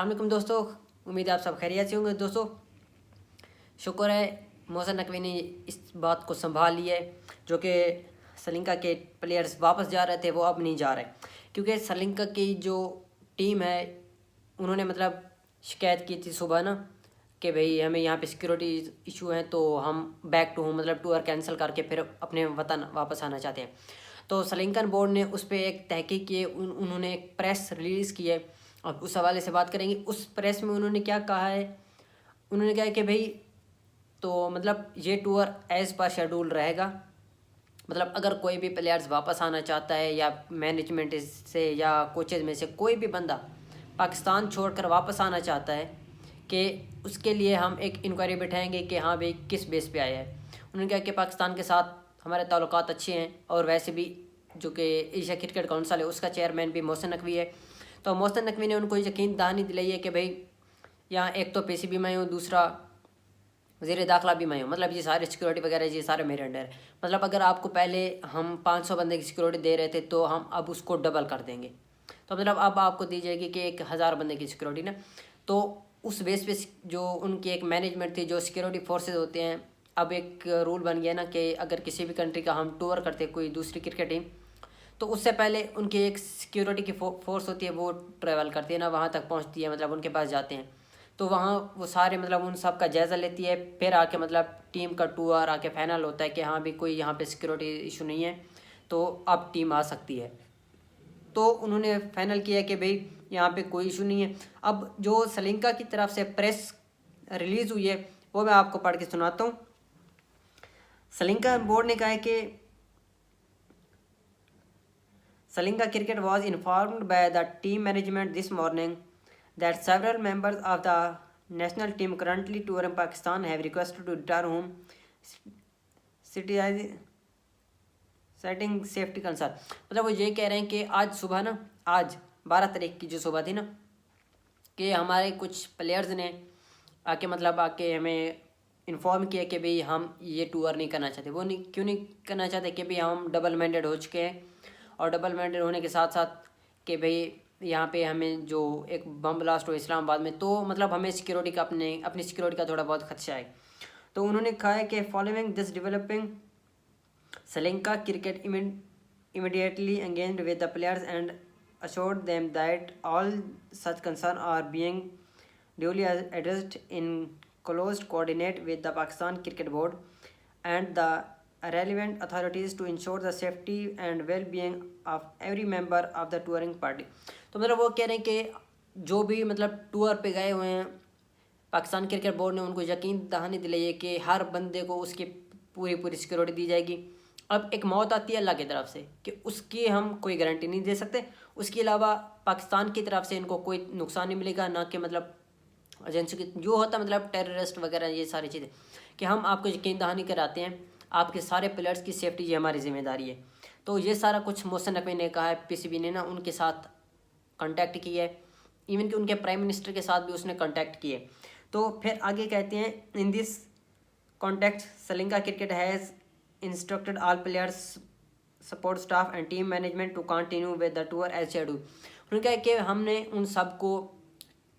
السلام علیکم دوستو، امید ہے آپ سب خیریت سے ہوں گے۔ دوستو شکر ہے محسن نقوی نے اس بات کو سنبھال لی ہے، جو کہ سری لنکا کے پلیئرز واپس جا رہے تھے وہ اب نہیں جا رہے، کیونکہ سری لنکا کی جو ٹیم ہے انہوں نے شکایت کی تھی صبح کہ بھئی ہمیں یہاں پہ سیکیورٹی ایشو ہیں، تو ہم back to home tour cancel کر کے پھر اپنے وطن واپس آنا چاہتے ہیں۔ تو سری لنکن بورڈ نے اس پہ ایک تحقیق کی، انہوں نے ایک پریس ریلیز کی ہے، اب اس حوالے سے بات کریں گے۔ اس پریس میں انہوں نے کیا کہا ہے، انہوں نے کہا ہے کہ بھئی تو یہ ٹور ایز پر شیڈول رہے گا، اگر کوئی بھی پلیئرز واپس آنا چاہتا ہے یا مینجمنٹ سے یا کوچز میں سے کوئی بھی بندہ پاکستان چھوڑ کر واپس آنا چاہتا ہے کہ اس کے لیے ہم ایک انکوائری بٹھائیں گے کہ ہاں بھئی کس بیس پہ آیا ہے۔ انہوں نے کہا کہ پاکستان کے ساتھ ہمارے تعلقات اچھے ہیں، اور ویسے بھی جو کہ ایشیا کرکٹ کونسل ہے اس کا چیئرمین بھی محسن نقوی ہے، تو محسن نقوی نے ان کو یقین دہانی دلائی ہے کہ بھئی یہاں ایک تو پی سی بی میں ہوں، دوسرا وزیر داخلہ بھی میں ہوں، یہ سارے سیکورٹی وغیرہ یہ سارے میرے انڈر ہے۔ اگر آپ کو پہلے ہم 500 بندے کی سیکورٹی دے رہے تھے تو ہم اب اس کو ڈبل کر دیں گے، تو اب آپ کو دی جائے گی کہ 1000 بندے کی سیکورٹی تو اس بیس پہ جو ان کی ایک مینجمنٹ تھی، جو سیکورٹی فورسز ہوتے ہیں، اب ایک رول بن گیا کہ اگر کسی بھی کنٹری کا ہم ٹور کرتے کوئی دوسری کرکٹ ٹیم، تو اس سے پہلے ان کی ایک سیکیورٹی کی فورس ہوتی ہے، وہ ٹریول کرتی ہے وہاں تک پہنچتی ہے، ان کے پاس جاتے ہیں، تو وہاں وہ سارے ان سب کا جائزہ لیتی ہے، پھر آ کے ٹیم کا ٹور آ کے فائنل ہوتا ہے کہ ہاں بھی کوئی یہاں پہ سیکورٹی ایشو نہیں ہے تو اب ٹیم آ سکتی ہے۔ تو انہوں نے فائنل کیا کہ بھئی یہاں پہ کوئی ایشو نہیں ہے۔ اب جو سری لنکا کی طرف سے پریس ریلیز ہوئی ہے وہ میں آپ کو پڑھ کے سناتا ہوں۔ سری لنکا بورڈ نے کہا ہے کہ Sri Lanka cricket was informed by the team management this morning that several members of the national team currently touring Pakistan have requested to return home, citing safety concern۔ وہ یہ کہہ رہے ہیں کہ آج صبح آج 12 تاریخ کی جو صبح تھی کہ ہمارے کچھ پلیئرز نے آ کے ہمیں انفارم کیا کہ بھئی ہم یہ ٹور نہیں کرنا چاہتے۔ وہ کیوں نہیں کرنا چاہتے کہ بھئی ہم ڈبل مینڈیٹ ہو چکے ہیں، اور ڈبل مینڈیٹ ہونے کے ساتھ ساتھ کہ بھئی یہاں پہ ہمیں جو ایک بم بلاسٹ ہو اسلام آباد میں، تو ہمیں سیکیورٹی کا اپنی سیکیورٹی کا تھوڑا بہت خدشہ ہے۔ تو انہوں نے کہا ہے کہ following this developing Sri Lanka cricket immediately engaged with the players and assured them that all such concerns are being duly addressed in close coordinate with the Pakistan Cricket Board and the relevant authorities to ensure the safety and well-being of every member of the touring party۔ تو وہ کہہ رہے ہیں کہ جو بھی tour پہ گئے ہوئے ہیں، پاکستان کرکٹ بورڈ نے ان کو یقین دہانی دلائی ہے کہ ہر بندے کو اس کی پوری سیکورٹی دی جائے گی۔ اب ایک موت آتی ہے اللہ کی طرف سے کہ اس کی ہم کوئی گارنٹی نہیں دے سکتے، اس کے علاوہ پاکستان کی طرف سے ان کو کوئی نقصان نہیں ملے گا، نہ کہ ایجنسی کی جو ہوتا ٹیررسٹ وغیرہ یہ ساری چیزیں، کہ ہم آپ کو یقین دہانی کراتے ہیں آپ کے سارے پلیئرز کی سیفٹی یہ ہماری ذمہ داری ہے۔ تو یہ سارا کچھ محسن نقوی نے کہا ہے، پی سی بی نے ان کے ساتھ کانٹیکٹ کیا ہے، ایون کہ ان کے پرائم منسٹر کے ساتھ بھی اس نے کانٹیکٹ کیے۔ تو پھر آگے کہتے ہیں in this contact Sri Lanka cricket has instructed all players, support staff and team management to continue with the tour as scheduled۔ انہوں نے کہا کہ ہم نے ان سب کو،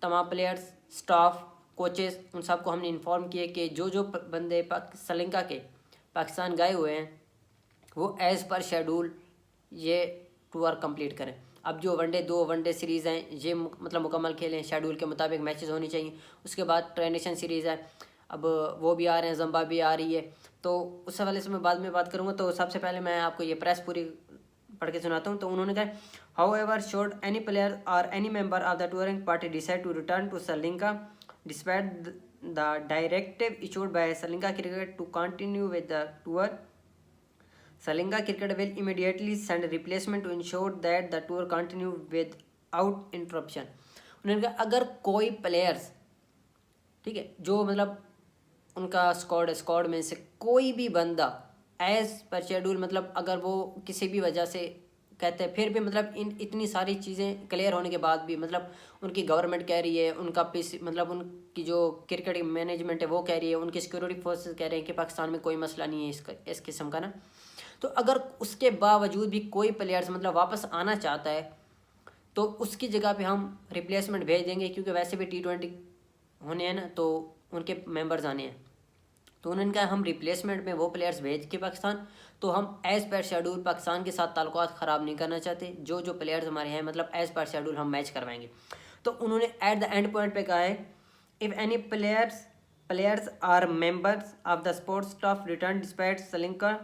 تمام پلیئرز، سٹاف، کوچز، ان سب کو ہم نے انفارم کیا کہ جو بندے سری لنکا کے پاکستان گئے ہوئے ہیں وہ ایز پر شیڈول یہ ٹور کمپلیٹ کریں۔ اب جو دو ون ڈے سیریز ہیں یہ مکمل کھیلیں، شیڈول کے مطابق میچز ہونی چاہیے۔ اس کے بعد ٹرینیشن سیریز ہے، اب وہ بھی آ رہے ہیں، زمبا بھی آ رہی ہے، تو اس حوالے سے میں بعد میں بات کروں گا۔ تو سب سے پہلے میں آپ کو یہ پریس پوری پڑھ کے سناتا ہوں۔ تو انہوں نے کہا however should any player or any member of the touring party decide to return to Sri Lanka despite the directive issued by Sri Lanka Cricket to continue with the tour, Sri Lanka Cricket will immediately send a replacement to ensure that the tour continue without interruption۔ انہوں نے کہا اگر کوئی players ٹھیک ہے جو ان کا squad میں سے کوئی بھی بندہ ایز پر شیڈول اگر وہ کسی بھی وجہ سے کہتے ہیں، پھر بھی اتنی ساری چیزیں کلیئر ہونے کے بعد بھی ان کی گورنمنٹ کہہ رہی ہے، ان کا ان کی جو کرکٹ مینجمنٹ ہے وہ کہہ رہی ہے، ان کی سیکورٹی فورسز کہہ رہے ہیں کہ پاکستان میں کوئی مسئلہ نہیں ہے اس قسم کا تو اگر اس کے باوجود بھی کوئی پلیئرز واپس آنا چاہتا ہے تو اس کی جگہ پہ ہم ریپلیسمنٹ بھیج دیں گے، کیونکہ ویسے بھی T20 ہونے ہیں نا، تو ان کے ممبرز آنے ہیں، تو انہوں نے کہا ہم ریپلیسمنٹ میں وہ پلیئرز بھیج کے پاکستان، تو ہم ایز پر شیڈول پاکستان کے ساتھ تعلقات خراب نہیں کرنا چاہتے، جو پلیئرز ہمارے ہیں مطلب ایز پر شیڈول ہم میچ کروائیں گے۔ تو انہوں نے ایٹ دا اینڈ پوائنٹ پہ کہا ہے if any players are members of the support staff return despite Sri Lanka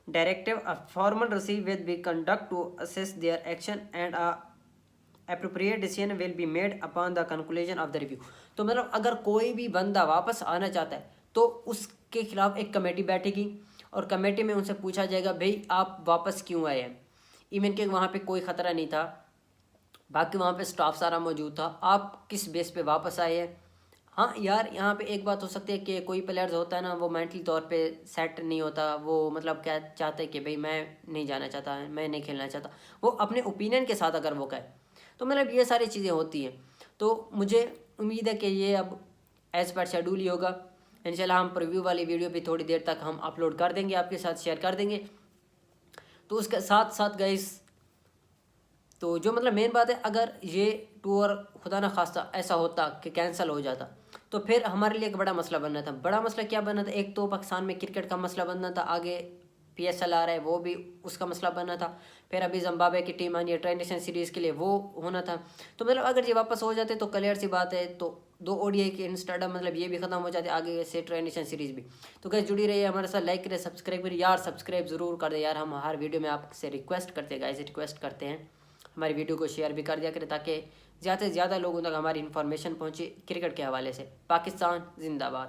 directive a formal receipt will be conduct to assess their action and a appropriate decision will be made upon the conclusion of the review۔ تو مطلب اگر کوئی بھی بندہ واپس آنا چاہتا ہے تو اس کے خلاف ایک کمیٹی بیٹھے گی، اور کمیٹی میں ان سے پوچھا جائے گا بھئی آپ واپس کیوں آئے ہیں، ایون کہ وہاں پہ کوئی خطرہ نہیں تھا، باقی وہاں پہ سٹاف سارا موجود تھا، آپ کس بیس پہ واپس آئے ہیں۔ ہاں یار یہاں پہ ایک بات ہو سکتی ہے کہ کوئی پلیئرز ہوتا ہے نا، وہ مینٹلی طور پہ سیٹ نہیں ہوتا، وہ مطلب کیا چاہتے کہ بھئی میں نہیں جانا چاہتا، میں نہیں کھیلنا چاہتا، وہ اپنے اوپینین کے ساتھ اگر وہ کہے، تو مطلب یہ ساری چیزیں ہوتی ہیں۔ تو مجھے امید ہے کہ یہ اب ایز پر شیڈول ہی ہوگا، انشاءاللہ ہم پریویو والی ویڈیو بھی تھوڑی دیر تک ہم اپلوڈ کر دیں گے، آپ کے ساتھ شیئر کر دیں گے۔ تو اس کے ساتھ ساتھ گائز، تو جو مطلب مین بات ہے، اگر یہ ٹور خدا نخواستہ ایسا ہوتا کہ کینسل ہو جاتا تو پھر ہمارے لیے ایک بڑا مسئلہ بننا تھا۔ بڑا مسئلہ کیا بننا تھا؟ ایک تو پاکستان میں کرکٹ کا مسئلہ بننا تھا، آگے PSL آ رہا ہے وہ بھی اس کا مسئلہ بننا تھا، پھر ابھی زمبابوے کی ٹیم آنی ہے ٹرانزیشن سیریز کے لیے، وہ ہونا تھا۔ تو مطلب اگر یہ واپس ہو جاتے تو کلیئر سی بات ہے، تو 2 ODI کے انسٹاڈا مطلب یہ بھی ختم ہو جاتے، آگے سے ٹرانزیشن سیریز بھی۔ تو گائز جڑی رہیے ہمارے ساتھ، لائک کریں، سبسکرائب کریں یار، سبسکرائب ضرور کر دیں یار، ہم ہر ویڈیو میں آپ سے ریکویسٹ کرتے ہیں گائز، ریکویسٹ کرتے ہیں ہماری ویڈیو کو شیئر بھی کر دیا کریں تاکہ زیادہ سے زیادہ لوگوں تک ہماری انفارمیشن پہنچے کرکٹ کے حوالے سے۔ پاکستان زندہ باد۔